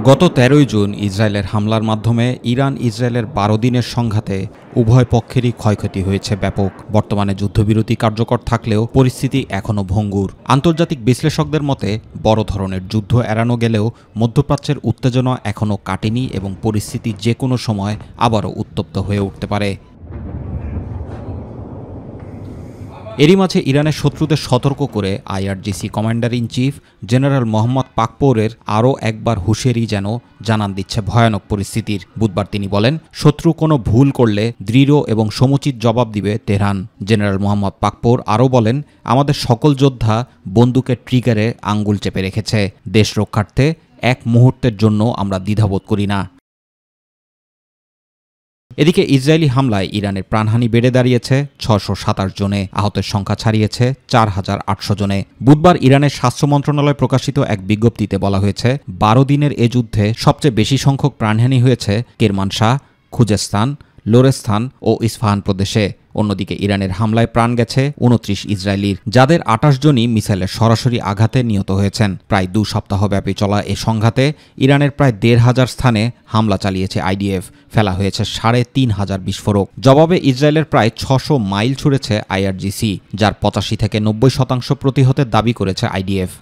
গত ১৩ জুন ইসরায়েলের হামলার মাধ্যমে ইরান-ইসরায়েলের ১২ দিনের সংঘাতে উভয় পক্ষেরই ক্ষয়ক্ষতি হয়েছে ব্যাপক। বর্তমানে যুদ্ধবিরতি কার্যকর থাকলেও পরিস্থিতি এখনও ভঙ্গুর। আন্তর্জাতিক বিশ্লেষকদের মতে বড় ধরনের যুদ্ধ এড়ানো গেলেও মধ্যপ্রাচ্যের উত্তেজনা এখনও কাটেনি এবং পরিস্থিতি যে কোনো সময় আবারও উত্তপ্ত হয়ে উঠতে পারে। এরই মাঝে ইরানের শত্রুদের সতর্ক করে IRGC commander in chief general Mohammad পাকপোরের আরও একবার হুঁশিয়ারি যেন জানান দিচ্ছে ভয়ানক পরিস্থিতির। বুধবার তিনি বলেন, শত্রু কোনো ভুল করলে দৃঢ় এবং সমুচিত জবাব দিবে তেহরান। জেনারেল মোহাম্মদ পাকপোর আরও বলেন, আমাদের সকল যোদ্ধা বন্দুকের ট্রিগারে আঙ্গুল চেপে রেখেছে। দেশ রক্ষার্থে এক মুহূর্তের জন্য আমরা দ্বিধাবোধ করি না। এদিকে ইসরায়েলি হামলায় ইরানের প্রাণহানি বেড়ে দাঁড়িয়েছে ৬২৭ জনে, আহতের সংখ্যা ছাড়িয়েছে ৪,৮০০ জনে। বুধবার ইরানের স্বাস্থ্য মন্ত্রণালয় প্রকাশিত এক বিজ্ঞপ্তিতে বলা হয়েছে, ১২ দিনের এ যুদ্ধে সবচেয়ে বেশি সংখ্যক প্রাণহানি হয়েছে কেরমানশাহ, খুজেস্তান, লোরেস্তান ও ইস্পাহান প্রদেশে। অন্যদিকে ইরানের হামলায় প্রাণ গেছে ২৯ ইসরায়েলির, যাদের ২৮ জনই মিসাইলের সরাসরি আঘাতে নিহত হয়েছেন। প্রায় ২ সপ্তাহব্যাপী চলা এ সংঘাতে ইরানের প্রায় ১,৫০০ স্থানে হামলা চালিয়েছে আইডিএফ। ফেলা হয়েছে ৩,৫০০ বিস্ফোরক। জবাবে ইসরায়েলের প্রায় ৬০০ মাইল ছুড়েছে আইআরজিসি, যার ৮৫ থেকে ৯০% প্রতিহতের দাবি করেছে আইডিএফ।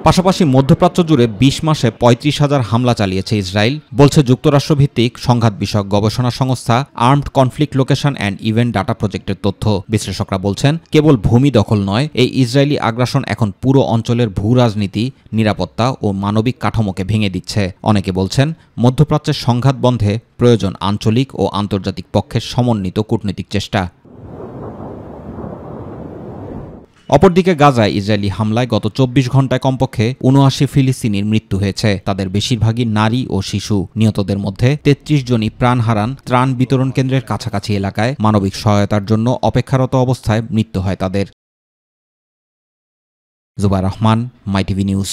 পাশাপাশি মধ্যপ্রাচ্য জুড়ে ২০ মাসে ৩৫,০০০ হামলা চালিয়েছে ইসরায়েল, বলছে যুক্তরাষ্ট্রভিত্তিক সংঘাত বিষয়ক গবেষণা সংস্থা armed conflict location and event data প্রজেক্টের তথ্য। বিশ্লেষকরা বলছেন, কেবল ভূমি দখল নয়, এই ইসরায়েলি আগ্রাসন এখন পুরো অঞ্চলের ভূ রাজনীতি, নিরাপত্তা ও মানবিক কাঠামোকে ভেঙে দিচ্ছে। অনেকে বলছেন, মধ্যপ্রাচ্যের সংঘাত বন্ধে প্রয়োজন আঞ্চলিক ও আন্তর্জাতিক পক্ষের সমন্বিত কূটনৈতিক চেষ্টা। অপরদিকে গাজায় ইসরায়েলি হামলায় গত ২৪ ঘণ্টায় কমপক্ষে ৭৯ ফিলিস্তিনির মৃত্যু হয়েছে। তাদের বেশিরভাগই নারী ও শিশু। নিহতদের মধ্যে ৩৩ জনই প্রাণ হারান ত্রাণ বিতরণ কেন্দ্রের কাছাকাছি এলাকায়। মানবিক সহায়তার জন্য অপেক্ষারত অবস্থায় মৃত্যু হয় তাদের। জুবায়ের রহমান, মাই টিভি নিউজ।